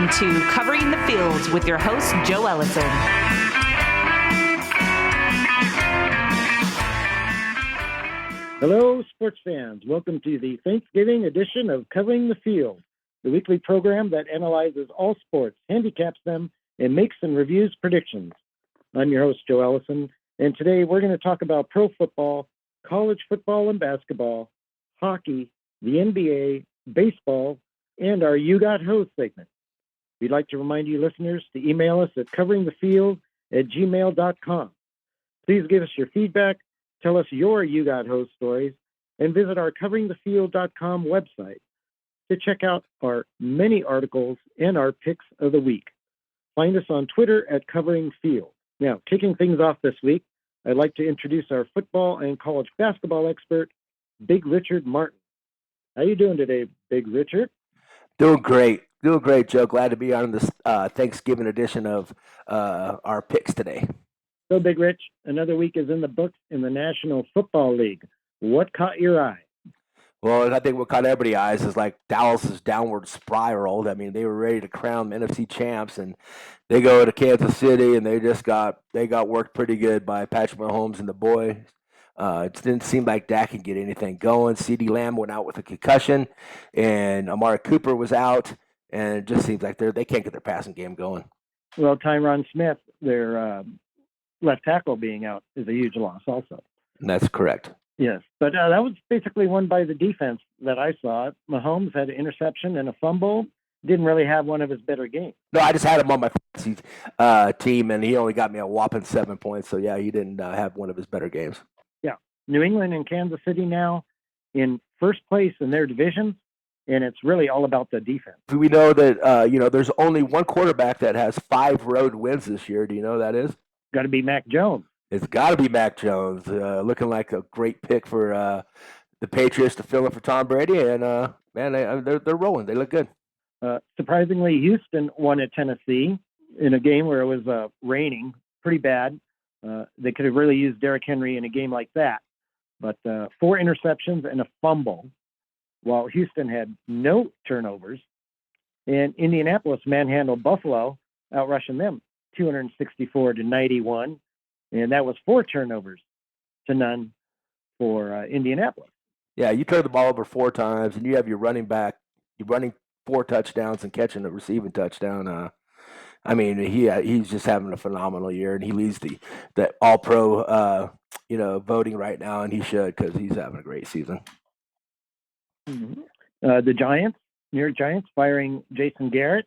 listening to Covering the Fields with your host, Joe Ellison. Hello, sports fans. Welcome to the Thanksgiving edition of Covering the Field, the weekly program that analyzes all sports, handicaps them, and makes and reviews predictions. I'm your host, Joe Ellison, and today we're going to talk about pro football, college football and basketball, hockey, the NBA, baseball, and our You Got Hosed segment. We'd like to remind you listeners to email us at coveringthefield@gmail.com. Please give us your feedback, tell us your You Got Hosed stories, and visit our coveringthefield.com website to check out our many articles and our picks of the week. Find us on Twitter at coveringfield. Now, kicking things off this week, I'd like to introduce our football and college basketball expert, Big Richard Martin. How you doing today, Big Richard? Doing great, Joe. Glad to be on this Thanksgiving edition of our picks today. So, Big Rich, another week is in the books in the National Football League. What caught your eye? Well, I think what caught everybody's eyes is like Dallas's downward spiral. I mean, they were ready to crown NFC champs, and they go to Kansas City, and they got worked pretty good by Patrick Mahomes and the boys. It didn't seem like Dak could get anything going. CeeDee Lamb went out with a concussion, and Amari Cooper was out, and it just seems like they can't get their passing game going. Well, Tyron Smith, their left tackle being out, is a huge loss also. That's correct. Yes, but that was basically won by the defense that I saw. Mahomes had an interception and a fumble. Didn't really have one of his better games. No, I just had him on my fantasy team, and he only got me a whopping 7 points. So, yeah, he didn't have one of his better games. Yeah. New England and Kansas City now in first place in their divisions, and it's really all about the defense. We know that, there's only one quarterback that has 5 road wins this year. Do you know who that is? Got to be Mac Jones. It's got to be Mac Jones, looking like a great pick for the Patriots to fill in for Tom Brady. And, man, they're rolling. They look good. Surprisingly, Houston won at Tennessee in a game where it was raining pretty bad. They could have really used Derrick Henry in a game like that. But 4 interceptions and a fumble, while Houston had no turnovers. And Indianapolis manhandled Buffalo, outrushing them 264-91. And that was 4 turnovers to none for Indianapolis. Yeah, you turn the ball over 4 times, and you have your running back, you're running 4 touchdowns and catching a receiving touchdown. I mean, he's just having a phenomenal year, and he leads the All-Pro, voting right now, and he should because he's having a great season. Mm-hmm. The Giants, New York Giants, firing Jason Garrett,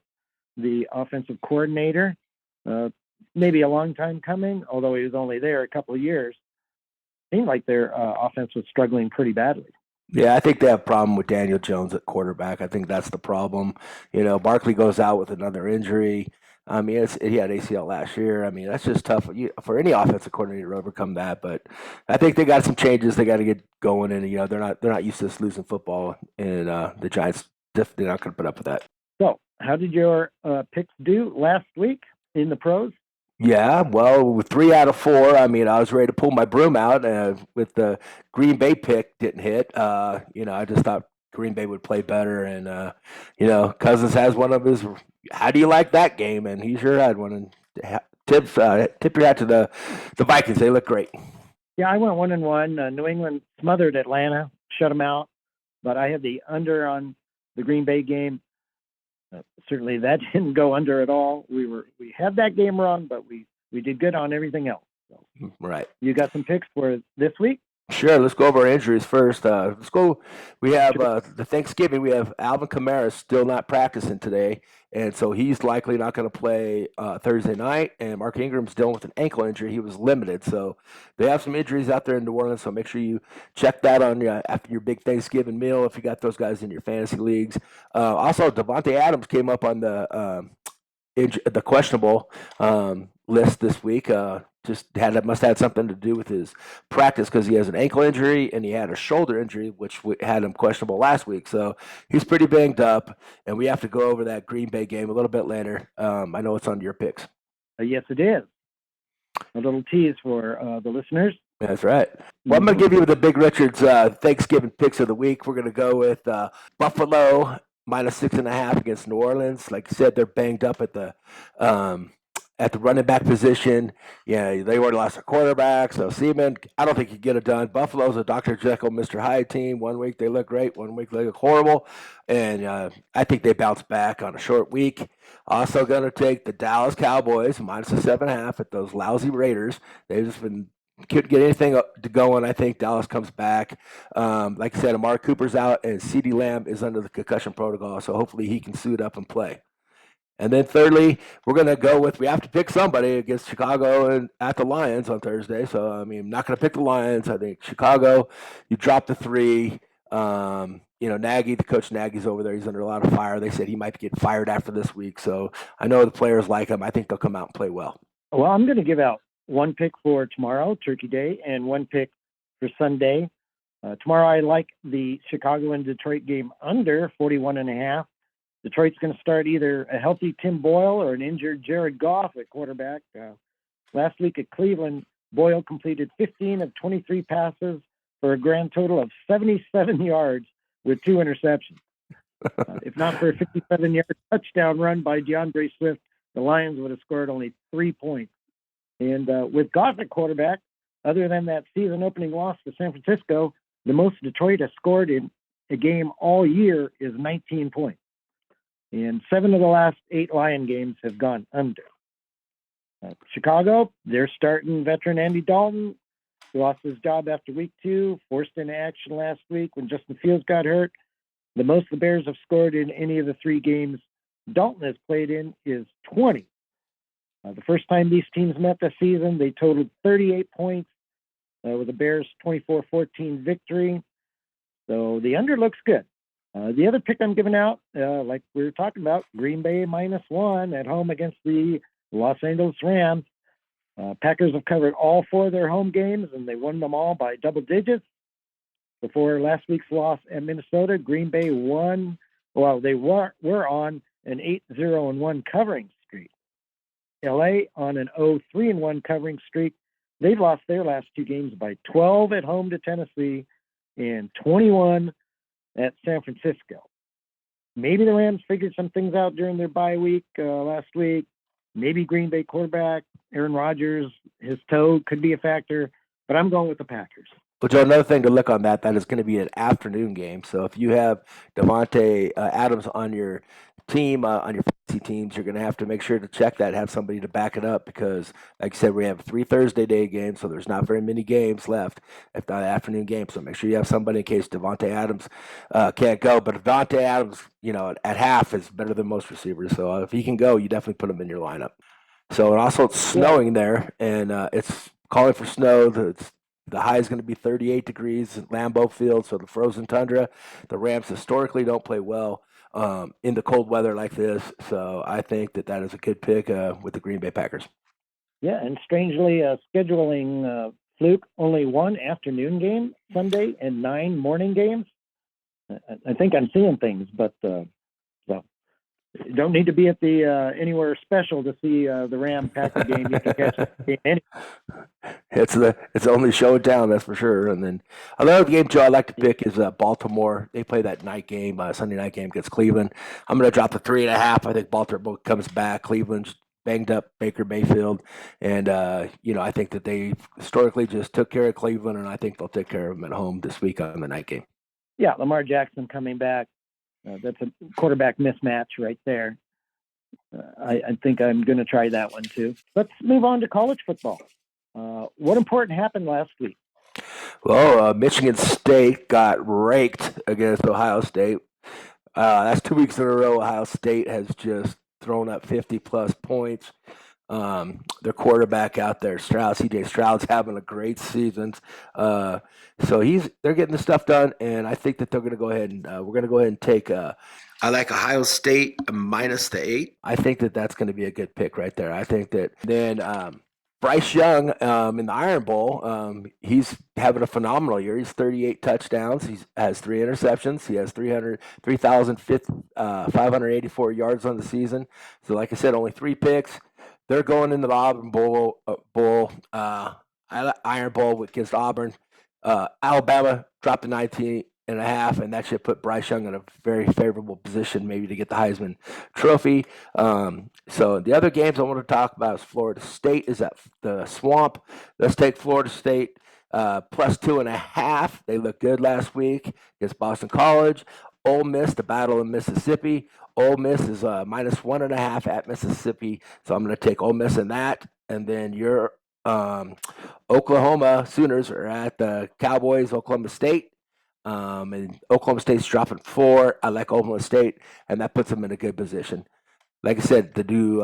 the offensive coordinator. Maybe a long time coming, although he was only there a couple of years. Seemed like their offense was struggling pretty badly. Yeah, I think they have a problem with Daniel Jones at quarterback. I think that's the problem. Barkley goes out with another injury. I mean, he had ACL last year. I mean, that's just tough for any offensive coordinator to overcome that. But I think they got some changes they got to get going, and they're not used to this losing football, and the Giants definitely not going to put up with that. So, how did your picks do last week in the pros? Yeah, well, with 3 out of 4, I mean, I was ready to pull my broom out with the Green Bay pick didn't hit. I just thought Green Bay would play better. And, Cousins has one of his, how do you like that game? And he sure had one. And tip your hat to the Vikings. They look great. Yeah, I went 1-1. New England smothered Atlanta, shut them out. But I had the under on the Green Bay game. Certainly that didn't go under at all. We had that game wrong, but we did good on everything else. So, right. You got some picks for this week? Sure. Let's go over our injuries first. Let's go. We have the Thanksgiving. We have Alvin Kamara still not practicing today, and so he's likely not going to play Thursday night. And Mark Ingram's dealing with an ankle injury. He was limited, so they have some injuries out there in New Orleans. So make sure you check that on after your big Thanksgiving meal if you got those guys in your fantasy leagues. Also, Devontae Adams came up on the questionable list this week. Must have had something to do with his practice because he has an ankle injury and he had a shoulder injury, which had him questionable last week. So he's pretty banged up, and we have to go over that Green Bay game a little bit later. I know it's on your picks. Yes, it is. A little tease for the listeners. That's right. Well, I'm going to give you the Big Richard's Thanksgiving picks of the week. We're going to go with Buffalo -6.5 against New Orleans. Like you said, they're banged up at the running back position. Yeah, they already lost their quarterback. So Seaman, I don't think he can get it done. Buffalo's a Dr. Jekyll, Mr. Hyde team. 1 week they look great, 1 week they look horrible. And I think they bounce back on a short week. Also going to take the Dallas Cowboys -7.5 at those lousy Raiders. They've just been couldn't get anything to going. I think Dallas comes back. Like I said, Amari Cooper's out and CeeDee Lamb is under the concussion protocol, so hopefully he can suit up and play. And then thirdly, we're going to go with, we have to pick somebody against Chicago and at the Lions on Thursday. So, I mean, I'm not going to pick the Lions. I think Chicago, you drop the 3. The coach Nagy's over there. He's under a lot of fire. They said he might get fired after this week. So I know the players like him. I think they'll come out and play well. Well, I'm going to give out one pick for tomorrow, Turkey Day, and one pick for Sunday. Tomorrow, I like the Chicago and Detroit game under 41.5. Detroit's going to start either a healthy Tim Boyle or an injured Jared Goff at quarterback. Last week at Cleveland, Boyle completed 15 of 23 passes for a grand total of 77 yards with 2 interceptions. If not for a 57-yard touchdown run by DeAndre Swift, the Lions would have scored only 3 points. And with Goff at quarterback, other than that season-opening loss to San Francisco, the most Detroit has scored in a game all year is 19 points. And 7 of the last 8 Lion games have gone under. Chicago, they're starting veteran Andy Dalton, who lost his job after week 2, forced into action last week when Justin Fields got hurt. The most the Bears have scored in any of the 3 games Dalton has played in is 20. The first time these teams met this season, they totaled 38 points with the Bears' 24-14 victory. So the under looks good. The other pick I'm giving out, like we were talking about, Green Bay -1 at home against the Los Angeles Rams. Packers have covered all 4 of their home games, and they won them all by double digits. Before last week's loss at Minnesota, Green Bay won. Well, they were on an 8-0-1 covering streak. LA on an 0-3-1 covering streak. They've lost their last 2 games by 12 at home to Tennessee and 21 at San Francisco. Maybe the Rams figured some things out during their bye week last week. Maybe Green Bay quarterback Aaron Rodgers, his toe could be a factor, but I'm going with the Packers. But Joe, another thing to look on that is going to be an afternoon game. So if you have Devontae Adams on your team, on your fantasy teams, you're going to have to make sure to check that, have somebody to back it up because, like I said, we have 3 Thursday day games, so there's not very many games left, if not afternoon games. So make sure you have somebody in case Devontae Adams can't go. But Devontae Adams, at half is better than most receivers. So if he can go, you definitely put him in your lineup. So and also it's snowing there, and it's calling for snow. The high is going to be 38 degrees at Lambeau Field, so the frozen tundra. The Rams historically don't play well in the cold weather like this, so I think that is a good pick with the Green Bay Packers. Yeah, and strangely, scheduling fluke, only 1 afternoon game Sunday and 9 morning games. I think I'm seeing things, but you don't need to be at the anywhere special to see the Ram Packer game. You can catch the game anywhere. It's only show in town, that's for sure. And then another game, Joe, I like to pick is Baltimore. They play that night game, Sunday night game against Cleveland. I'm going to drop the 3.5. I think Baltimore comes back. Cleveland's banged up Baker Mayfield, and I think that they historically just took care of Cleveland, and I think they'll take care of them at home this week on the night game. Yeah, Lamar Jackson coming back. That's a quarterback mismatch right there. I think I'm going to try that one too. Let's move on to college football. What important happened last week? Well, Michigan State got raked against Ohio State. That's 2 weeks in a row. Ohio State has just thrown up 50-plus points. Their quarterback out there, CJ Stroud's having a great season. So they're getting the stuff done, and I think that they're going to go ahead and we're going to go ahead and take. I like Ohio State minus the 8. I think that's going to be a good pick right there. I think that then Bryce Young in the Iron Bowl, he's having a phenomenal year. He's 38 touchdowns. He has 3 interceptions. He has 3,584 yards on the season. So, like I said, only 3 picks. They're going into the Auburn Bowl, Iron Bowl against Auburn. Alabama dropped to 38.5, and that should put Bryce Young in a very favorable position, maybe to get the Heisman Trophy. So the other games I want to talk about is Florida State is at the Swamp. Let's take Florida State plus 2.5. They looked good last week against Boston College. Ole Miss, the battle in Mississippi. Ole Miss is minus 1.5 at Mississippi, so I'm going to take Ole Miss in that. And then your Oklahoma Sooners are at the Cowboys, Oklahoma State. And Oklahoma State's dropping 4. I like Oklahoma State, and that puts them in a good position. Like I said, the new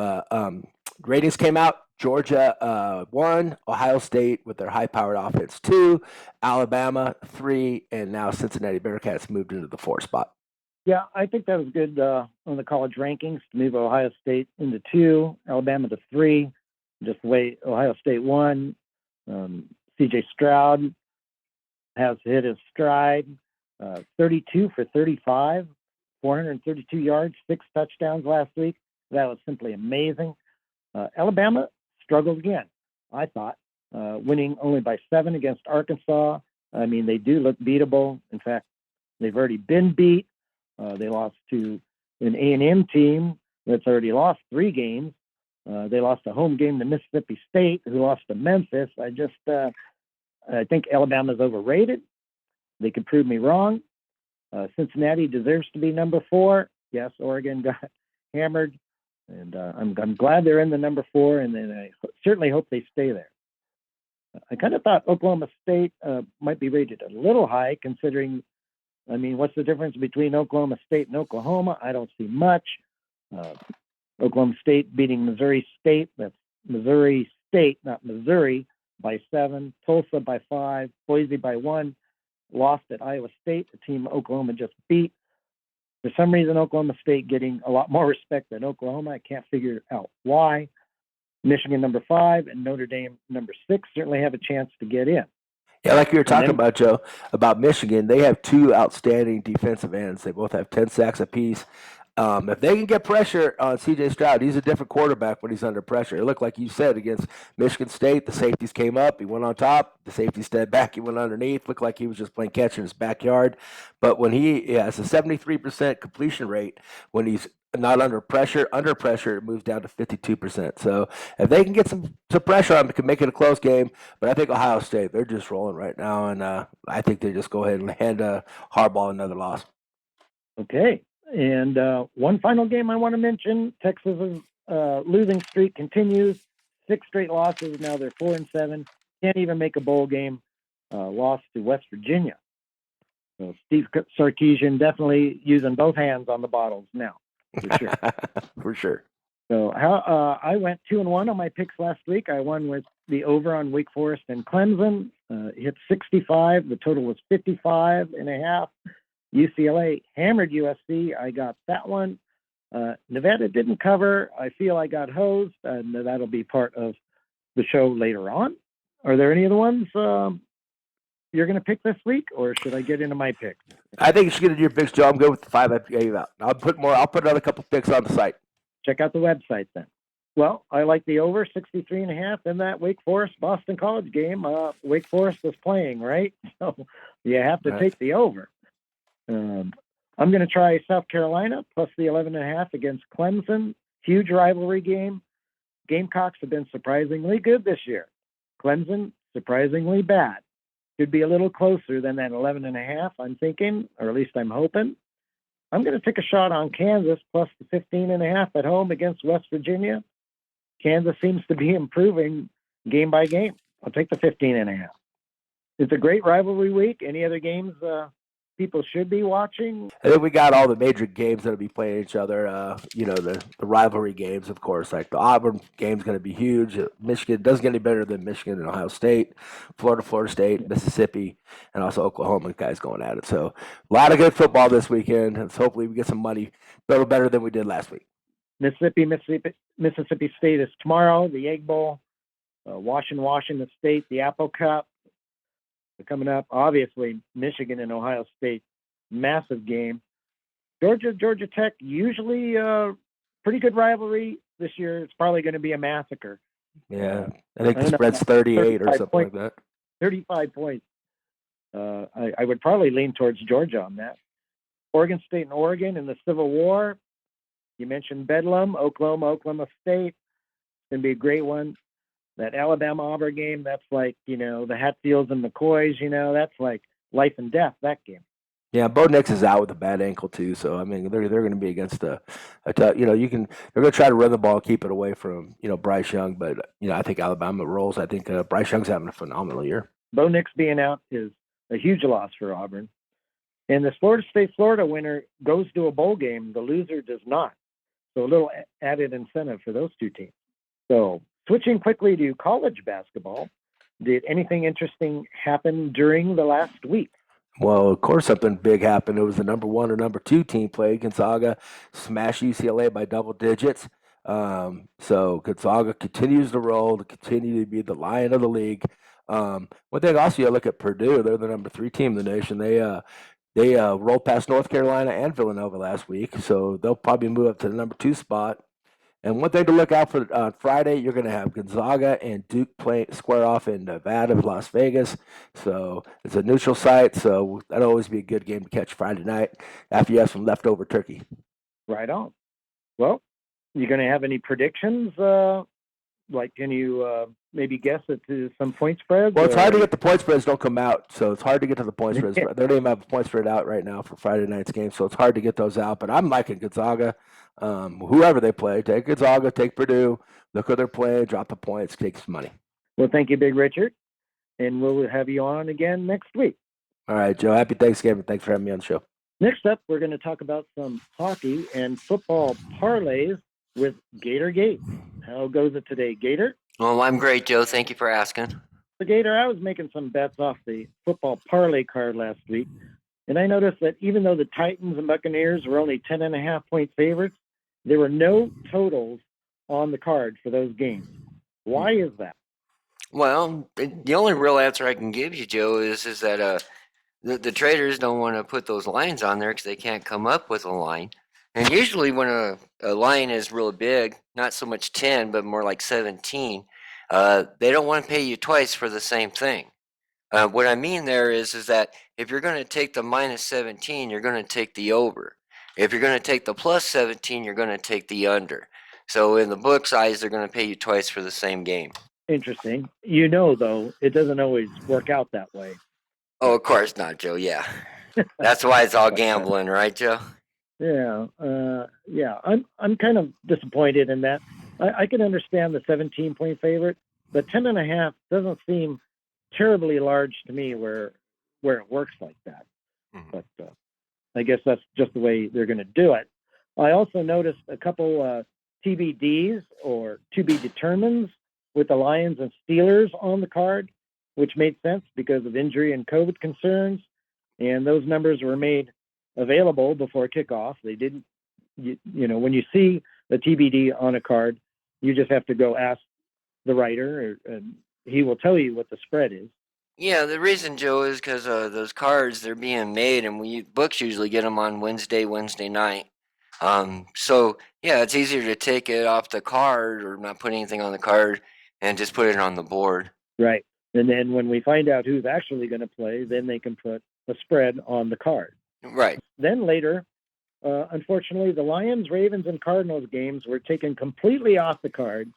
ratings came out. Georgia 1, Ohio State with their high-powered offense 2, Alabama 3, and now Cincinnati Bearcats moved into the 4 spot. Yeah, I think that was good on the college rankings to move Ohio State into 2, Alabama to 3, just the way Ohio State won. C.J. Stroud has hit his stride, 32 for 35, 432 yards, 6 touchdowns last week. That was simply amazing. Alabama struggled again, I thought, winning only by 7 against Arkansas. I mean, they do look beatable. In fact, they've already been beat. They lost to an A&M team that's already lost 3 games. They lost a home game to Mississippi State, who lost to Memphis. I think Alabama's overrated. They could prove me wrong. Cincinnati deserves to be number 4. Yes, Oregon got hammered, and I'm glad they're in the number 4, and then I certainly hope they stay there. I kind of thought Oklahoma State might be rated a little high, considering, I mean, what's the difference between Oklahoma State and Oklahoma? I don't see much. Oklahoma State beating Missouri State. That's Missouri State, not Missouri, by 7. Tulsa by 5. Boise by 1. Lost at Iowa State, the team Oklahoma just beat. For some reason, Oklahoma State getting a lot more respect than Oklahoma. I can't figure out why. Michigan number 5 and Notre Dame number 6 certainly have a chance to get in. Yeah, like you were talking about, Joe, about Michigan, they have 2 outstanding defensive ends. They both have 10 sacks apiece. If they can get pressure on C.J. Stroud, he's a different quarterback when he's under pressure. It looked like you said against Michigan State, the safeties came up, he went on top, the safety stepped back, he went underneath, looked like he was just playing catch in his backyard. But when he has a 73% completion rate, when he's not under pressure, it moves down to 52%. So if they can get some pressure on him, it can make it a close game. But I think Ohio State, they're just rolling right now, and I think they just go ahead and hand Harbaugh another loss. Okay. And one final game I want to mention, Texas's losing streak continues. 6 straight losses. Now they're 4-7. Can't even make a bowl game. Lost to West Virginia. So Steve Sarkisian definitely using both hands on the bottles now, for sure. For sure. So I went 2-1 on my picks last week. I won with the over on Wake Forest and Clemson. Hit 65. The total was 55.5. UCLA hammered USC. I got that one. Nevada didn't cover. I feel I got hosed, and that'll be part of the show later on. Are there any other ones you're going to pick this week, or should I get into my picks? I think you should get into your picks, Joe. I'm good with the 5 I gave out. I'll put another couple picks on the site. Check out the website then. Well, I like the over 63.5 in that Wake Forest Boston College game. Wake Forest is playing, right? So you have to take the over. I'm going to try South Carolina plus the 11.5 against Clemson. Huge rivalry game. Gamecocks have been surprisingly good this year. Clemson, surprisingly bad. Could be a little closer than that 11.5, I'm thinking, or at least I'm hoping. I'm going to take a shot on Kansas plus the 15.5 at home against West Virginia. Kansas seems to be improving game by game. I'll take the 15.5. It's a great rivalry week. Any other games people should be watching? I think we got all the major games that'll be playing each other. The rivalry games, of course, like the Auburn game's going to be huge. Michigan doesn't get any better than Michigan and Ohio State, Florida State, Mississippi, and also Oklahoma guys going at it. So a lot of good football this weekend. And hopefully we get some money a little better than we did last week. Mississippi State is tomorrow. The Egg Bowl, Washington State, the Apple Cup. Coming up, obviously, Michigan and Ohio State, massive game. Georgia Tech, usually pretty good rivalry. This year, it's probably going to be a massacre. Yeah, I think the spread's 38 or something like that. 35 points. I would probably lean towards Georgia on that. Oregon State and Oregon in the Civil War. You mentioned Bedlam, Oklahoma State. It's going to be a great one. That Alabama-Auburn game, that's like, the Hatfields and McCoys, that's like life and death, that game. Yeah, Bo Nix is out with a bad ankle too, so I mean they're going to be against a tough, they're going to try to run the ball, keep it away from Bryce Young, but I think Alabama rolls. I think Bryce Young's having a phenomenal year. Bo Nix being out is a huge loss for Auburn, and the Florida State-Florida winner goes to a bowl game. The loser does not. So a little added incentive for those two teams. So switching quickly to college basketball, did anything interesting happen during the last week? Well, of course, something big happened. It was the number 1 or number 2 team played. Gonzaga smashed UCLA by double digits. So Gonzaga continues to roll, to continue to be the lion of the league. One thing also, you look at Purdue. They're the number 3 team in the nation. They rolled past North Carolina and Villanova last week, so they'll probably move up to the number 2 spot. And one thing to look out for on Friday, you're going to have Gonzaga and Duke square off in Nevada, Las Vegas. So it's a neutral site, so that'll always be a good game to catch Friday night after you have some leftover turkey. Right on. Well, you going to have any predictions? Can you maybe guess at some point spreads? Well, it's hard to get the point spreads don't come out, so it's hard to get to the point spreads. They don't even have a point spread out right now for Friday night's game, so it's hard to get those out. But I'm liking Gonzaga. Whoever they play, take Gonzaga, take Purdue, look who they're playing, drop the points, take some money. Well, thank you, Big Richard, and we'll have you on again next week. All right, Joe. Happy Thanksgiving. Thanks for having me on the show. Next up, we're going to talk about some hockey and football parlays with Gatorgate. How goes it today, Gator? Well, I'm great, Joe. Thank you for asking. So, Gator, I was making some bets off the football parlay card last week, and I noticed that even though the Titans and Buccaneers were only 10.5-point favorites, there were no totals on the card for those games. Why is that? Well, the only real answer I can give you, Joe, is that the traders don't want to put those lines on there because they can't come up with a line. And usually when a line is really big, not so much 10, but more like 17, they don't want to pay you twice for the same thing. What I mean there is that if you're going to take the minus 17, you're going to take the over. If you're going to take the plus 17, you're going to take the under. So in the book's eyes, they're going to pay you twice for the same game. Interesting. Though, it doesn't always work out that way. Oh, of course not, Joe. Yeah. That's why it's all gambling, right, Joe? Yeah. I'm kind of disappointed in that. I can understand the 17-point favorite, but 10.5 doesn't seem terribly large to me where it works like that. Mm-hmm. But I guess that's just the way they're going to do it. I also noticed a couple TBDs or to be determined with the Lions and Steelers on the card, which made sense because of injury and COVID concerns. And those numbers were made available before kickoff. They didn't, when you see the TBD on a card, you just have to go ask the writer, and he will tell you what the spread is. Yeah, the reason, Joe, is because those cards, they're being made, and books usually get them on Wednesday night. So, yeah, it's easier to take it off the card or not put anything on the card and just put it on the board. Right. And then when we find out who's actually going to play, then they can put a spread on the card. Right. Then later, unfortunately, the Lions, Ravens, and Cardinals games were taken completely off the card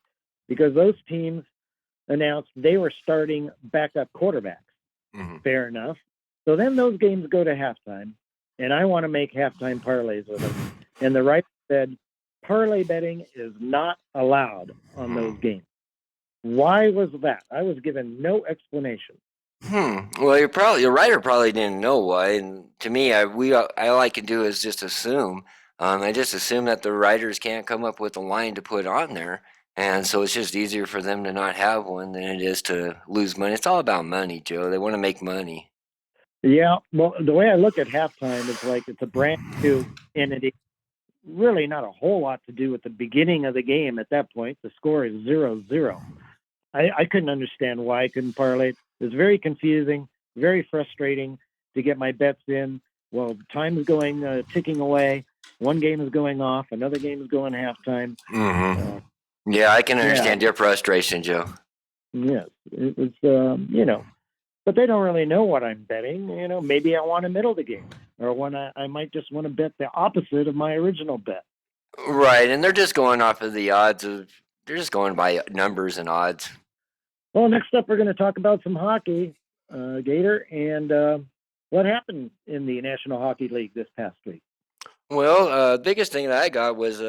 because those teams announced they were starting backup quarterbacks. Mm-hmm. Fair enough. So then those games go to halftime, and I want to make halftime parlays with them. And the writer said parlay betting is not allowed on those games. Why was that? I was given no explanation. Well, your writer probably didn't know why, and to me, all I can do is just assume. I just assume that the writers can't come up with a line to put on there, and so it's just easier for them to not have one than it is to lose money. It's all about money, Joe. They want to make money. Yeah, well, the way I look at halftime is like it's a brand new entity. Really not a whole lot to do with the beginning of the game at that point. The score is 0-0. I couldn't understand why I couldn't parlay. It was very confusing, very frustrating to get my bets in. Well, time is going, ticking away. One game is going off. Another game is going halftime. Mm-hmm. Yeah, I can understand your frustration, Joe. Yes. It was, but they don't really know what I'm betting. Maybe I want to middle the game, or I might just want to bet the opposite of my original bet. Right, and they're just going off of the odds they're just going by numbers and odds. Well, next up, we're going to talk about some hockey, Gator, and what happened in the National Hockey League this past week. Well, biggest thing that I got was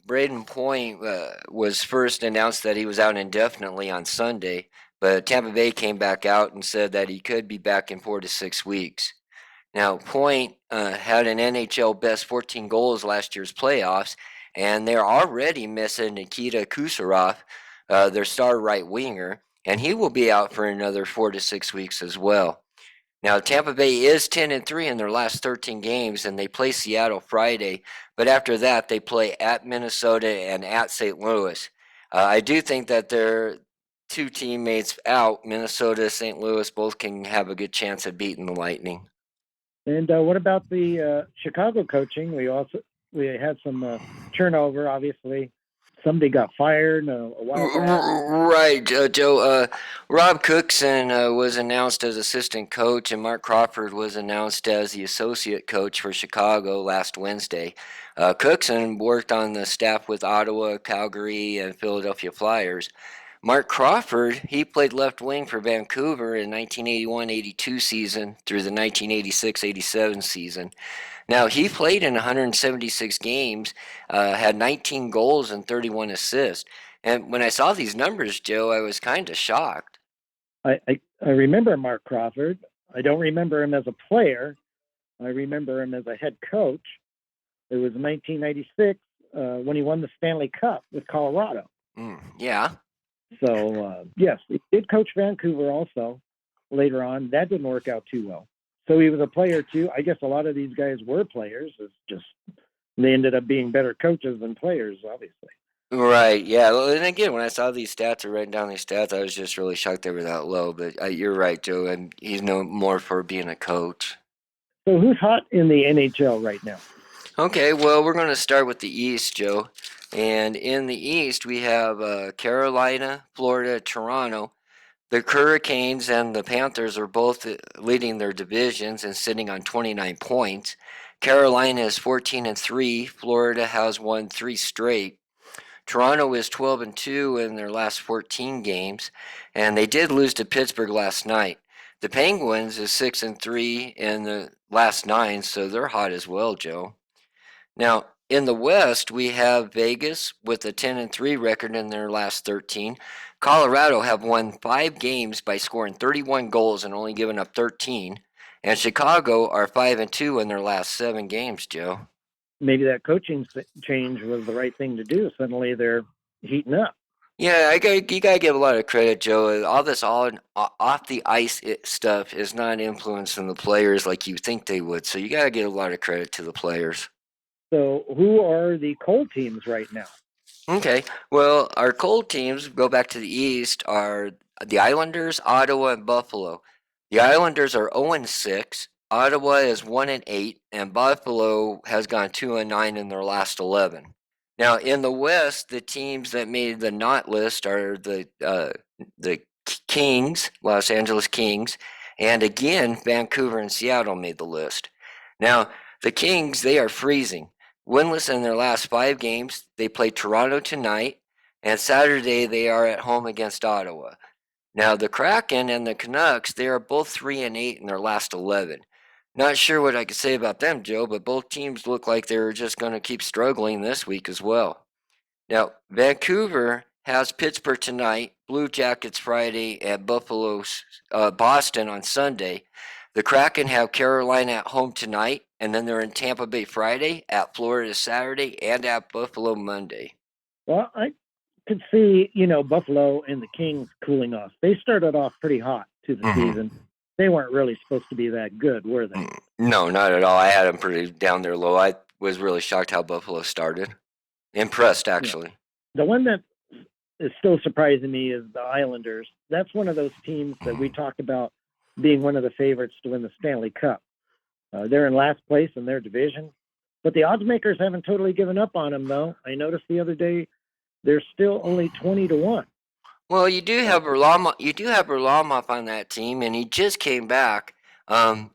Braden Point was first announced that he was out indefinitely on Sunday, but Tampa Bay came back out and said that he could be back in 4 to 6 weeks. Now, Point had an NHL best 14 goals last year's playoffs, and they're already missing Nikita Kucherov, their star right winger, and he will be out for another 4 to 6 weeks as well. Now, Tampa Bay is 10-3 in their last 13 games, and they play Seattle Friday. But after that, they play at Minnesota and at St. Louis. I do think that their two teammates out, Minnesota, St. Louis, both can have a good chance of beating the Lightning. And what about the Chicago coaching? We had some turnover, obviously. Somebody got fired a while back. Right, Joe. Rob Cookson was announced as assistant coach, and Marc Crawford was announced as the associate coach for Chicago last Wednesday. Cookson worked on the staff with Ottawa, Calgary, and Philadelphia Flyers. Marc Crawford, he played left wing for Vancouver in 1981-82 season through the 1986-87 season. Now, he played in 176 games, had 19 goals and 31 assists. And when I saw these numbers, Joe, I was kind of shocked. I remember Marc Crawford. I don't remember him as a player. I remember him as a head coach. It was 1996 when he won the Stanley Cup with Colorado. Yeah. So, yes, he did coach Vancouver also later on. That didn't work out too well. So he was a player too. I guess a lot of these guys were players. It's just they ended up being better coaches than players, obviously. Right, yeah. Well, and again, when I saw these stats or writing down these stats, I was just really shocked they were that low. But you're right, Joe, and he's known more for being a coach. So who's hot in the NHL right now? Okay, well, we're going to start with the East, Joe. And in the East, we have Carolina, Florida, Toronto. The Hurricanes and the Panthers are both leading their divisions and sitting on 29 points. Carolina is 14-3. Florida has won 3 straight. Toronto is 12-2 in their last 14 games, and they did lose to Pittsburgh last night. The Penguins is 6-3 in the last 9, so they're hot as well, Joe. Now, in the West, we have Vegas with a 10-3 record in their last 13. Colorado have won 5 games by scoring 31 goals and only giving up 13. And Chicago are 5-2 in their last 7 games, Joe. Maybe that coaching change was the right thing to do. Suddenly they're heating up. Yeah, you gotta give a lot of credit, Joe. All this off the ice stuff is not influencing the players like you think they would. So you gotta give a lot of credit to the players. So who are the cold teams right now? Okay, well, our cold teams, go back to the East, are the Islanders, Ottawa, and Buffalo. The Islanders are 0-6, Ottawa is 1-8, and Buffalo has gone 2-9 in their last 11. Now, in the West, the teams that made the not list are the Kings, Los Angeles Kings, and again, Vancouver and Seattle made the list. Now, the Kings, they are freezing. Winless in their last 5 games. They play Toronto tonight, and Saturday they are at home against Ottawa. Now, the Kraken and the Canucks, they are both 3-8 in their last 11. Not sure what I could say about them, Joe, but both teams look like they're just going to keep struggling this week as well. Now, Vancouver has Pittsburgh tonight, Blue Jackets Friday, and Boston on Sunday. The Kraken have Carolina at home tonight, and then they're in Tampa Bay Friday, at Florida Saturday, and at Buffalo Monday. Well, I could see, Buffalo and the Kings cooling off. They started off pretty hot to the season. They weren't really supposed to be that good, were they? No, not at all. I had them pretty down there low. I was really shocked how Buffalo started. Impressed, actually. Yeah. The one that is still surprising me is the Islanders. That's one of those teams that we talked about being one of the favorites to win the Stanley Cup. They're in last place in their division. But the odds makers haven't totally given up on them, though. I noticed the other day they're still only 20-1. Well, you do have Varlamov. You do have Varlamov on that team, and he just came back.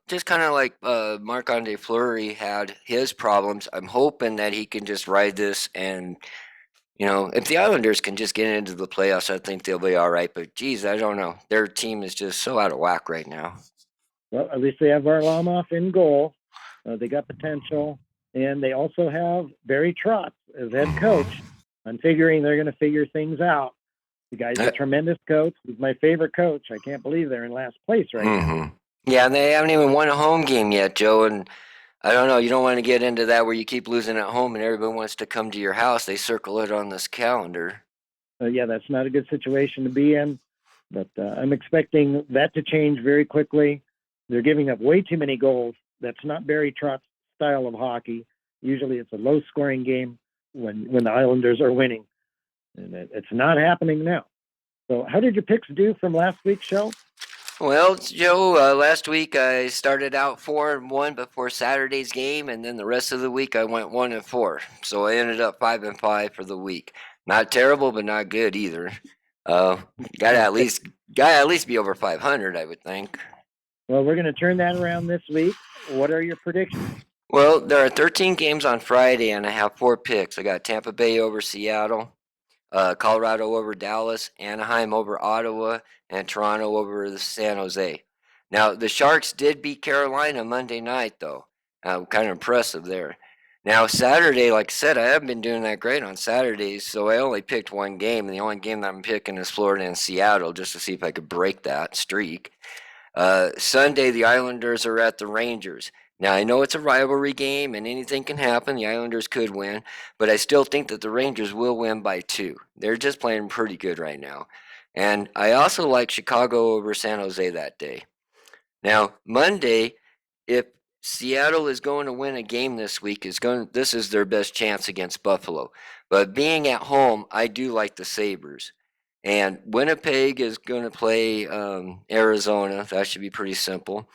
Just kind of like Marc-Andre Fleury had his problems. I'm hoping that he can just ride this, and if the Islanders can just get into the playoffs, I think they'll be all right. But geez, I don't know. Their team is just so out of whack right now. Well, at least they have Varlamov in goal. They got potential, and they also have Barry Trotz as head coach. I'm figuring they're going to figure things out. The guy's a tremendous coach. He's my favorite coach. I can't believe they're in last place right now. Yeah, and they haven't even won a home game yet, Joe. And I don't know. You don't want to get into that where you keep losing at home and everybody wants to come to your house. They circle it on this calendar. Yeah, that's not a good situation to be in. But I'm expecting that to change very quickly. They're giving up way too many goals. That's not Barry Trotz's style of hockey. Usually it's a low-scoring game when the Islanders are winning. And it's not happening now. So how did your picks do from last week's show? Well, Joe, last week I started out 4-1 before Saturday's game, and then the rest of the week I went 1-4. So I ended up 5-5 for the week. Not terrible, but not good either. Got to at least be over 500, I would think. Well, we're going to turn that around this week. What are your predictions? Well, there are 13 games on Friday, and I have 4 picks. I got Tampa Bay over Seattle, Colorado over Dallas, Anaheim over Ottawa, and Toronto over the San Jose. Now, the Sharks did beat Carolina Monday night, though. Kind of impressive there. Now, Saturday, like I said, I haven't been doing that great on Saturdays, so I only picked one game, and the only game that I'm picking is Florida and Seattle, just to see if I could break that streak. Sunday, the Islanders are at the Rangers. Now, I know it's a rivalry game and anything can happen. The Islanders could win, but I still think that the Rangers will win by 2. They're just playing pretty good right now. And I also like Chicago over San Jose that day. Now, Monday, if Seattle is going to win a game this week, this is their best chance against Buffalo. But being at home, I do like the Sabres. And Winnipeg is going to play Arizona. That should be pretty simple.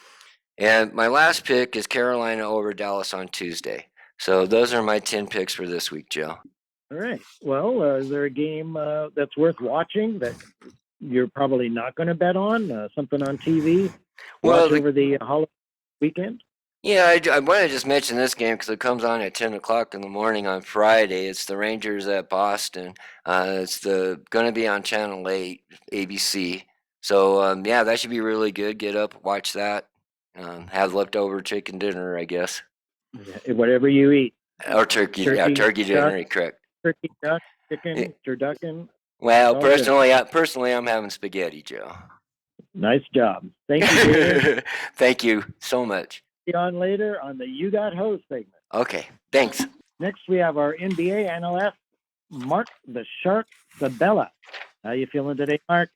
And my last pick is Carolina over Dallas on Tuesday. So those are my 10 picks for this week, Joe. All right. Well, is there a game that's worth watching that you're probably not going to bet on? Something on TV? Watch over the holiday weekend? Yeah, I want to just mention this game because it comes on at 10 o'clock in the morning on Friday. It's the Rangers at Boston. It's going to be on Channel 8, ABC. So, yeah, that should be really good. Get up, watch that. Have leftover chicken dinner, I guess. Yeah, whatever you eat. Or turkey dinner, correct. Turkey, duck, chicken, turducken. Well, personally, I'm having spaghetti, Joe. Nice job. Thank you, Gator. Thank you so much. See you on later on the You Got Hosed segment. Okay, thanks. Next, we have our NBA analyst, Marc the Shark Sabella. How you feeling today, Marc?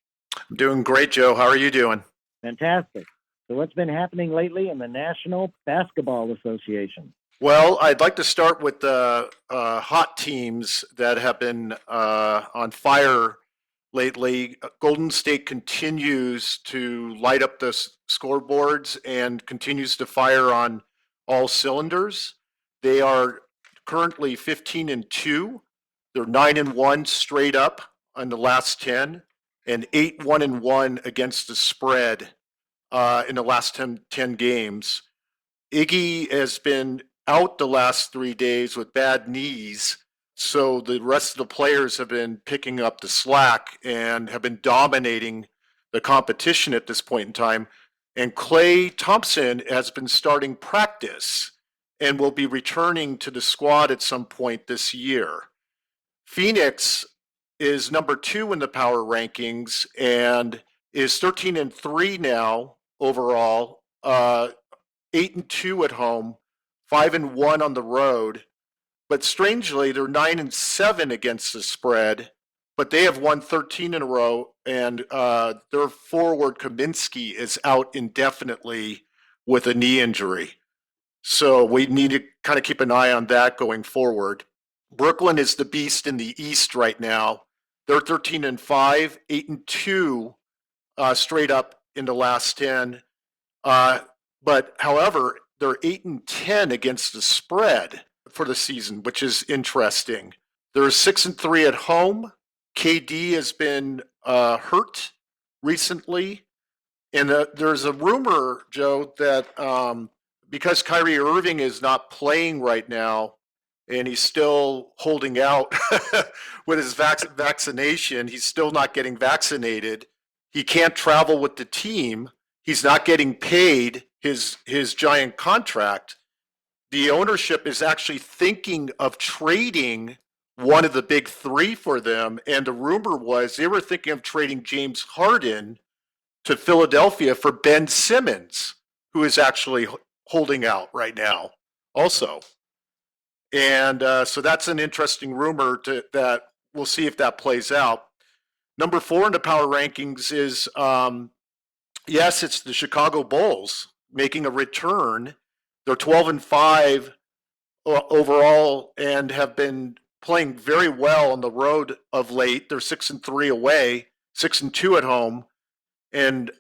I'm doing great, Joe. How are you doing? Fantastic. So what's been happening lately in the National Basketball Association? Well, I'd like to start with the hot teams that have been on fire lately. Golden State continues to light up the scoreboards and continues to fire on all cylinders. They are currently 15-2. They're 9-1 straight up on the last 10 and 8-1-1 against the spread in the last 10 games. Iggy has been out the last 3 days with bad knees, so the rest of the players have been picking up the slack and have been dominating the competition at this point in time. And Klay Thompson has been starting practice and will be returning to the squad at some point this year. Phoenix is number 2 in the power rankings and is 13-3 now overall, 8-2 at home, 5-1 on the road. But strangely, they're 9-7 against the spread, but they have won 13 in a row, and their forward Kaminsky is out indefinitely with a knee injury. So we need to kind of keep an eye on that going forward. Brooklyn is the beast in the East right now. They're 13-5, 8-2 straight up in the last 10. But however, they're 8-10 against the spread for the season, which is interesting. They're 6-3 at home, KD has been hurt recently. And there's a rumor, Joe, that because Kyrie Irving is not playing right now and he's still holding out with his vaccination, he's still not getting vaccinated. He can't travel with the team. He's not getting paid his giant contract. The ownership is actually thinking of trading one of the big three for them. And the rumor was they were thinking of trading James Harden to Philadelphia for Ben Simmons, who is actually holding out right now also. And so that's an interesting rumor that we'll see if that plays out. Number 4 in the power rankings is, yes, it's the Chicago Bulls making a return. They're 12-5 overall and have been playing very well on the road of late. They're 6-3 away, 6-2 at home, and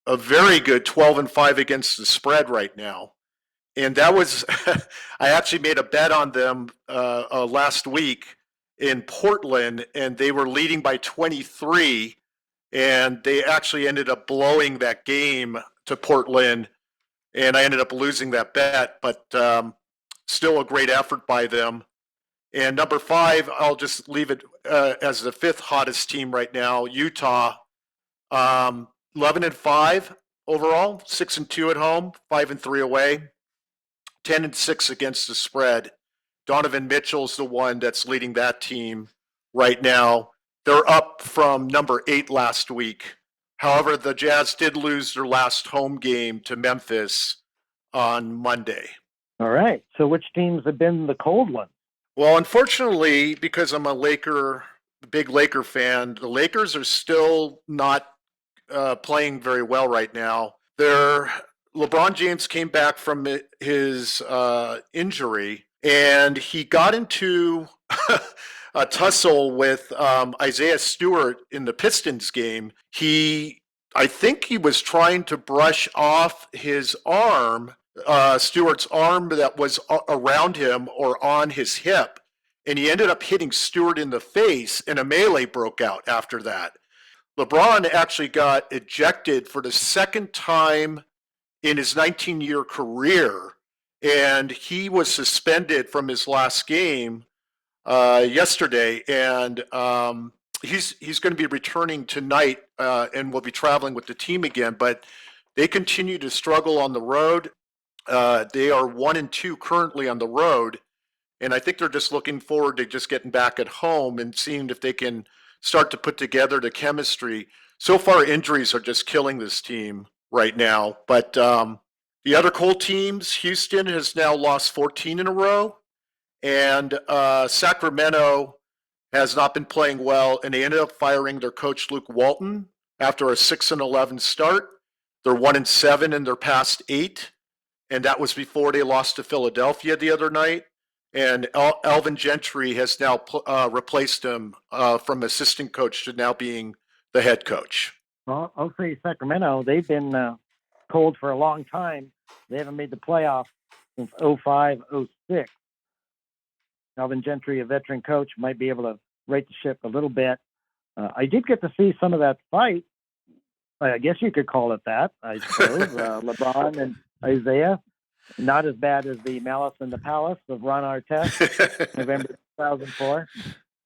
a very good 12-5 against the spread right now. And that was, I actually made a bet on them last week in Portland, and they were leading by 23, and they actually ended up blowing that game to Portland, and I ended up losing that bet, but still a great effort by them. And number 5, I'll just leave it as the 5th hottest team right now, Utah. 11-5 overall, 6-2 at home, 5-3 away, 10-6 against the spread. Donovan Mitchell's the one that's leading that team right now. They're up from number 8 last week. However, the Jazz did lose their last home game to Memphis on Monday. All right. So which teams have been the cold ones? Well, unfortunately, because I'm a big Laker fan, the Lakers are still not playing very well right now. LeBron James came back from his injury, and he got into a tussle with Isaiah Stewart in the Pistons game. I think he was trying to brush off his arm, Stewart's arm that was around him or on his hip, and he ended up hitting Stewart in the face, and a melee broke out after that. LeBron actually got ejected for the second time in his 19-year career, and he was suspended from his last game yesterday, and he's going to be returning tonight and will be traveling with the team again, but they continue to struggle on the road. They are 1-2 currently on the road, and I think they're just looking forward to just getting back at home and seeing if they can start to put together the chemistry. So far, injuries are just killing this team right now. But the other cold teams, Houston has now lost 14 in a row, and Sacramento has not been playing well, and they ended up firing their coach Luke Walton after a 6-11 start. They're 1-7 in their past 8, and that was before they lost to Philadelphia the other night. And Alvin Gentry has now replaced him from assistant coach to now being the head coach. Well, I'll say Sacramento, they've been cold for a long time. They haven't made the playoffs since 05-06. Alvin Gentry, a veteran coach, might be able to right the ship a little bit. I did get to see some of that fight. I guess you could call it that, I suppose. LeBron and Isaiah. Not as bad as the Malice in the Palace of Ron Artest, November 2004.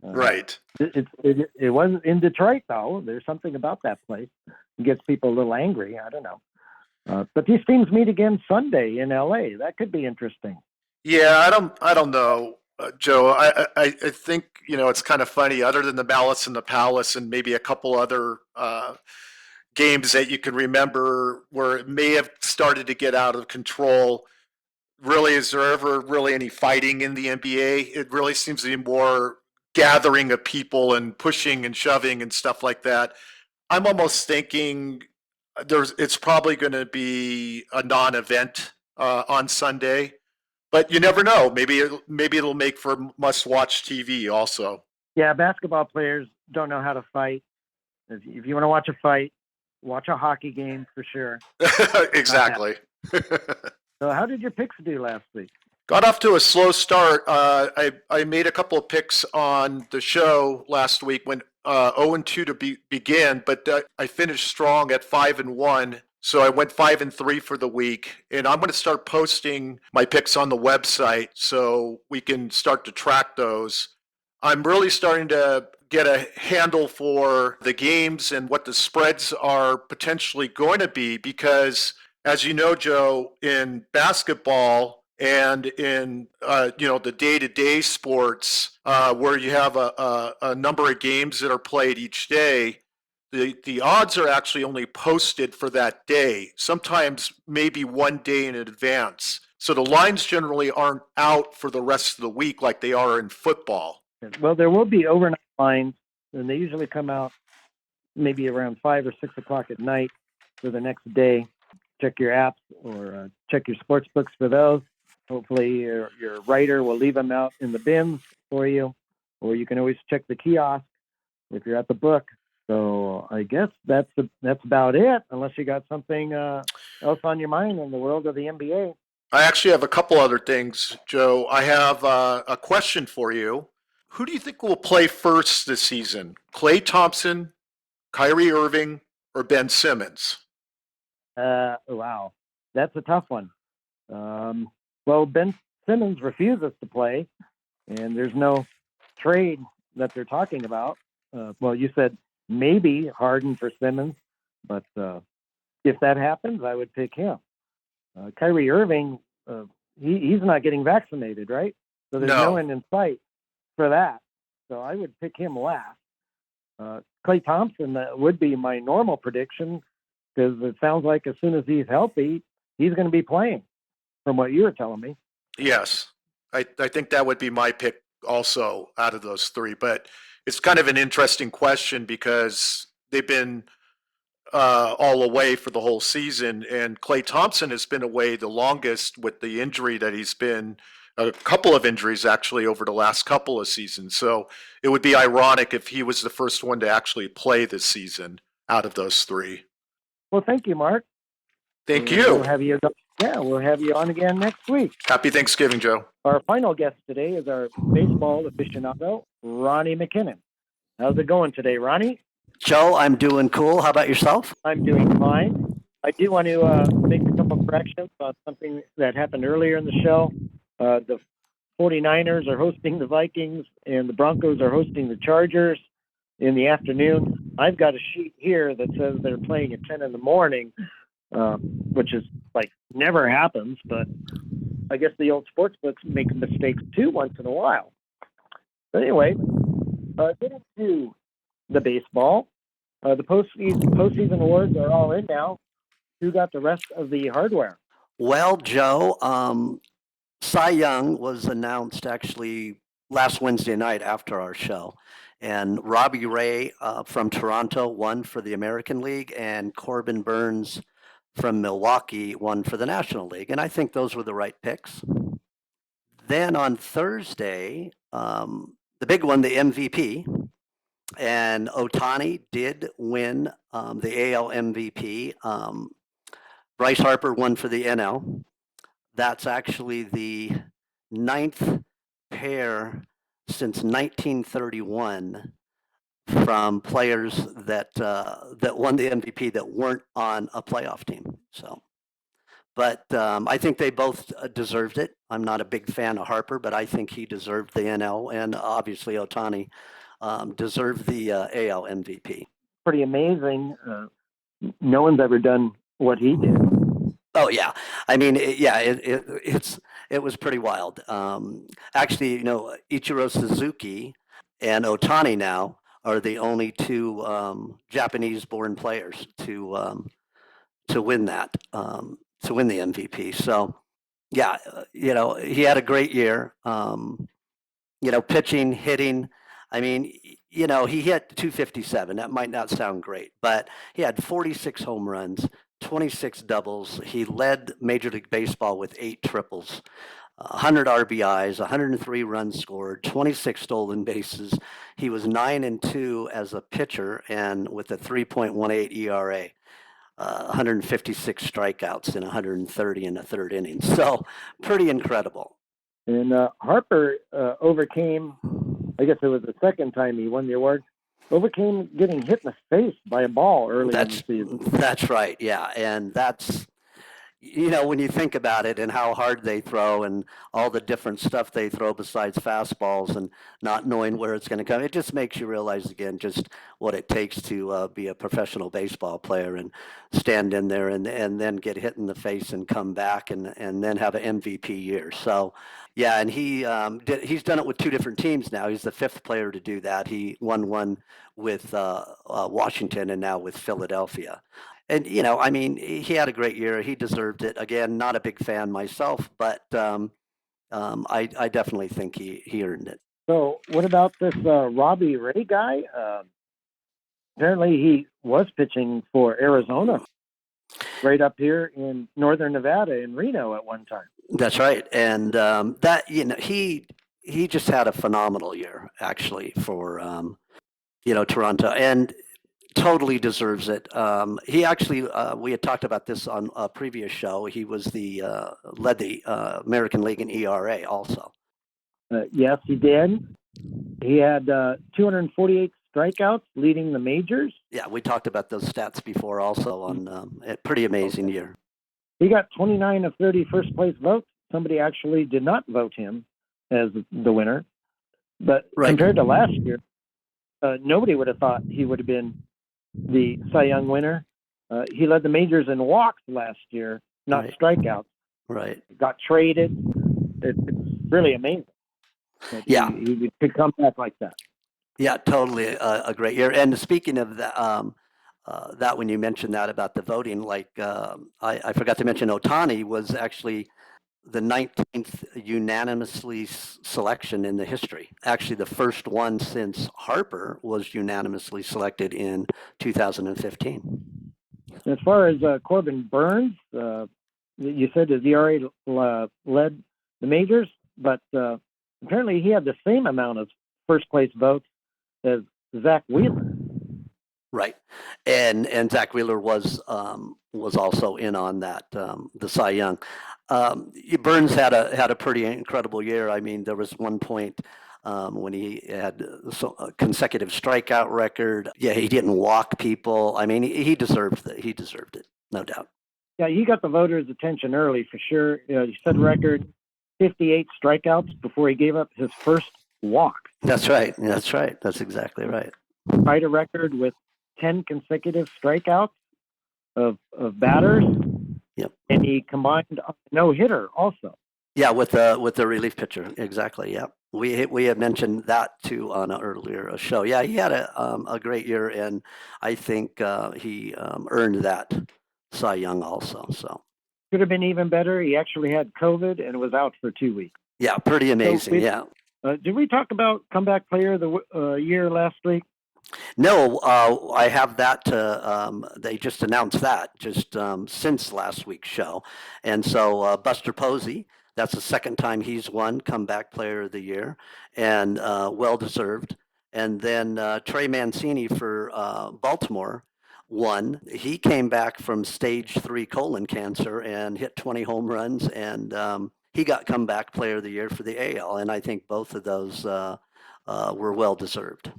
Right. It wasn't in Detroit, though. There's something about that place. It gets people a little angry. I don't know. But these teams meet again Sunday in L.A. That could be interesting. Yeah, I don't know, Joe. I think, it's kind of funny. Other than the Malice in the Palace and maybe a couple other games that you can remember where it may have started to get out of control. Really, is there ever really any fighting in the NBA? It really seems to be more gathering of people and pushing and shoving and stuff like that. I'm almost thinking it's probably going to be a non-event on Sunday, but you never know. Maybe it'll make for must-watch TV also. Yeah, basketball players don't know how to fight. If you want to watch a fight, watch a hockey game for sure. Exactly. So how did your picks do last week? Got off to a slow start. I made a couple of picks on the show last week when 0-2 to begin, but I finished strong at 5-1. So I went 5-3 for the week, and I'm going to start posting my picks on the website so we can start to track those. I'm really starting to get a handle for the games and what the spreads are potentially going to be because, as you know, Joe, in basketball and in the day-to-day sports where you have a number of games that are played each day, the odds are actually only posted for that day, sometimes maybe one day in advance. So the lines generally aren't out for the rest of the week like they are in football. Well, there will be overnight lines, and they usually come out maybe around 5 or 6 o'clock at night for the next day. Check your apps or check your sports books for those. Hopefully your writer will leave them out in the bins for you, or you can always check the kiosk if you're at the book. So I guess that's about it, unless you got something else on your mind in the world of the NBA. I actually have a couple other things, Joe. I have a question for you. Who do you think will play first this season? Klay Thompson, Kyrie Irving, or Ben Simmons? Wow, that's a tough one. Well, Ben Simmons refuses to play, and there's no trade that they're talking about. Well, you said maybe Harden for Simmons, but if that happens, I would pick him. Kyrie Irving, he's not getting vaccinated, right? So there's no end in sight for that. So I would pick him last. Klay Thompson would be my normal prediction because it sounds like as soon as he's healthy, he's going to be playing, from what you were telling me. Yes, I think that would be my pick also out of those three. But it's kind of an interesting question because they've been all away for the whole season, and Klay Thompson has been away the longest with the injury that he's been. A couple of injuries actually over the last couple of seasons. So it would be ironic if he was the first one to actually play this season out of those three. Well, thank you, Mark. Thank you. We'll have you on again next week. Happy Thanksgiving, Joe. Our final guest today is our baseball aficionado, Ronnie McKinnon. How's it going today, Ronnie? Joe, I'm doing cool. How about yourself? I'm doing fine. I do want to make a couple corrections on something that happened earlier in the show. The 49ers are hosting the Vikings, and the Broncos are hosting the Chargers in the afternoon. I've got a sheet here that says they're playing at 10 in the morning, which is like never happens, but I guess the old sports books make mistakes too once in a while. But anyway, getting to the baseball, the postseason awards are all in now. Who got the rest of the hardware? Well, Joe, Cy Young was announced actually last Wednesday night after our show. And Robbie Ray from Toronto won for the American League, and Corbin Burns from Milwaukee won for the National League. And I think those were the right picks. Then on Thursday, the big one, the MVP, and Ohtani did win the AL MVP. Bryce Harper won for the NL. That's actually the 9th pair since 1931 from players that won the MVP that weren't on a playoff team. So, but I think they both deserved it. I'm not a big fan of Harper, but I think he deserved the NL, and obviously Ohtani deserved the AL MVP. Pretty amazing. No one's ever done what he did. Oh yeah, I mean, it was pretty wild. Actually, Ichiro Suzuki and Ohtani now are the only two Japanese-born players to win that, to win the MVP. So, yeah, he had a great year. Pitching, hitting. I mean, he hit 257. That might not sound great, but he had 46 home runs, 26 doubles. He led Major League Baseball with 8 triples, 100 RBIs, 103 runs scored, 26 stolen bases. He was 9-2 as a pitcher, and with a 3.18 ERA, 156 strikeouts and 130 in the third inning. So pretty incredible. And Harper overcame, I guess it was the second time he won the award, overcame getting hit in the face by a ball early in the season. That's right. Yeah. And that's, when you think about it and how hard they throw and all the different stuff they throw besides fastballs and not knowing where it's going to come, it just makes you realize again just what it takes to be a professional baseball player and stand in there and then get hit in the face and come back and then have an MVP year. So, yeah, and he's done it with two different teams now. He's the fifth player to do that. He won one with Washington and now with Philadelphia. And, I mean, he had a great year. He deserved it. Again, not a big fan myself, but I definitely think he earned it. So what about this Robbie Ray guy? Apparently he was pitching for Arizona right up here in northern Nevada in Reno at one time. That's right. And that, he just had a phenomenal year, actually, for, Toronto. And totally deserves it. He actually, we had talked about this on a previous show. He was led the American League in ERA also. Yes, he did. He had 248 strikeouts leading the majors. Yeah, we talked about those stats before also on a pretty amazing year. He got 29 of 30 first place votes. Somebody actually did not vote him as the winner. But compared to last year, nobody would have thought he would have been the Cy Young winner. He led the majors in walks last year, not strikeouts. Right. Got traded. It's really amazing. He could come back like that. Yeah, totally a great year. And speaking of that when you mentioned that about the voting, like I forgot to mention Ohtani was actually the 19th unanimously selection in the history. Actually, the first one since Harper was unanimously selected in 2015. As far as Corbin Burns, you said his ERA led the majors, but apparently he had the same amount of first place votes as Zach Wheeler. Right, and Zach Wheeler was also in on that, the Cy Young. Burns had a pretty incredible year. I mean, there was one point when he had a consecutive strikeout record. Yeah, he didn't walk people. I mean, he deserved it. He deserved it, no doubt. Yeah, he got the voters' attention early for sure. He set a record 58 strikeouts before he gave up his first walk. That's right. That's right. That's exactly right. Tied a record with 10 consecutive strikeouts of batters. Yep. And he combined a no-hitter also. Yeah, with the relief pitcher. Exactly. Yeah. We had mentioned that too on an earlier show. Yeah, he had a great year, and I think he earned that Cy Young also. So could have been even better. He actually had COVID and was out for 2 weeks. Yeah, pretty amazing. So did we talk about comeback player of the year last week? No, I have that. They just announced that just since last week's show, and so Buster Posey. That's the second time he's won comeback player of the year, and well deserved. And then Trey Mancini for Baltimore won. He came back from stage 3 colon cancer and hit 20 home runs, and he got comeback player of the year for the AL. And I think both of those were well deserved.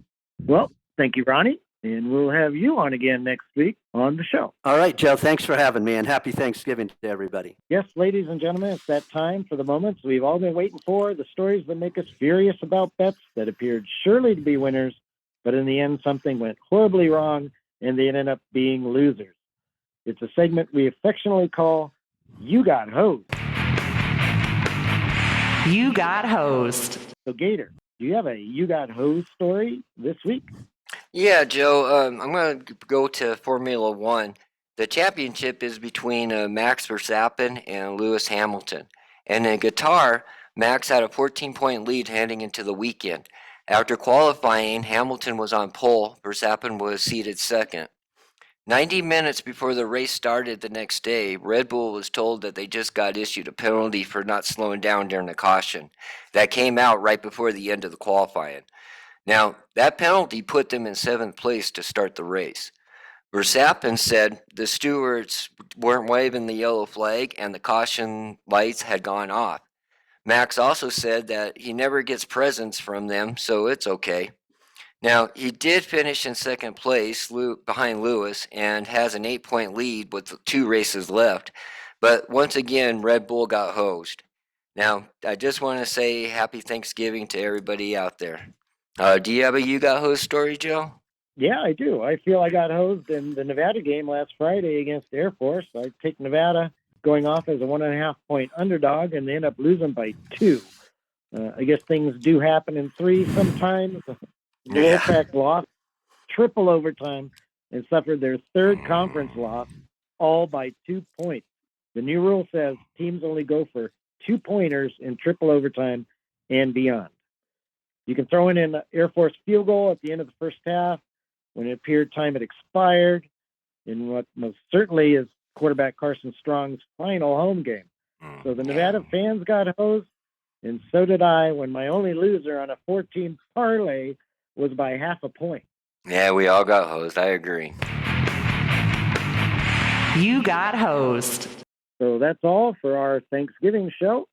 Well, thank you, Ronnie. And we'll have you on again next week on the show. All right, Joe. Thanks for having me, and happy Thanksgiving to everybody. Yes, ladies and gentlemen, it's that time for the moments we've all been waiting for, the stories that make us furious about bets that appeared surely to be winners, but in the end, something went horribly wrong, and they ended up being losers. It's a segment we affectionately call You Got Hosed. You Got Hosed. So, Gator, do you have a You Got Hosed story this week? Yeah, Joe, I'm going to go to Formula One. The championship is between Max Verstappen and Lewis Hamilton. And in Qatar, Max had a 14-point lead heading into the weekend. After qualifying, Hamilton was on pole. Verstappen was seated second. 90 minutes before the race started the next day, Red Bull was told that they just got issued a penalty for not slowing down during the caution. That came out right before the end of the qualifying. Now, that penalty put them in 7th place to start the race. Verstappen said the stewards weren't waving the yellow flag and the caution lights had gone off. Max also said that he never gets presents from them, so it's okay. Now, he did finish in second place behind Lewis and has an 8-point lead with 2 races left. But once again, Red Bull got hosed. Now, I just want to say happy Thanksgiving to everybody out there. Do you have a You Got Hosed story, Joe? Yeah, I do. I feel I got hosed in the Nevada game last Friday against Air Force. I take Nevada going off as a 1.5-point underdog, and they end up losing by 2. I guess things do happen in 3 sometimes. Wolfpack lost triple overtime and suffered their 3rd conference loss, all by 2 points. The new rule says teams only go for 2-pointers in triple overtime and beyond. You can throw in an Air Force field goal at the end of the first half when it appeared time had expired in what most certainly is quarterback Carson Strong's final home game. So the Nevada fans got hosed, and so did I when my only loser on a 14 parlay was by 0.5 point. Yeah, we all got hosed. I agree. You got hosed. So that's all for our Thanksgiving show.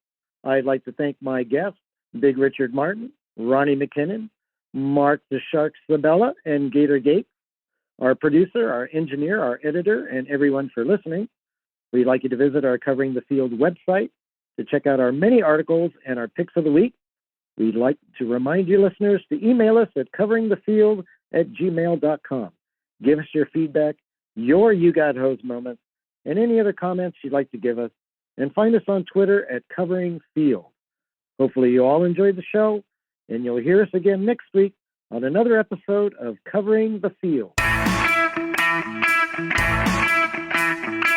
I'd like to thank my guests, Big Richard Martin, Ronnie McKinnon, Marc the Shark Sabella, and Gatorgate, our producer, our engineer, our editor, and everyone for listening. We'd like you to visit our Covering the Field website to check out our many articles and our picks of the week. We'd like to remind you listeners to email us at coveringthefield@gmail.com. Give us your feedback, your You Got Hosed moments, and any other comments you'd like to give us. And find us on Twitter at Covering Field. Hopefully you all enjoyed the show, and you'll hear us again next week on another episode of Covering the Field.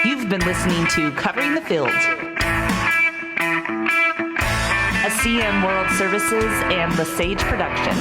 You've been listening to Covering the Field, a CM World Services and the Sage production.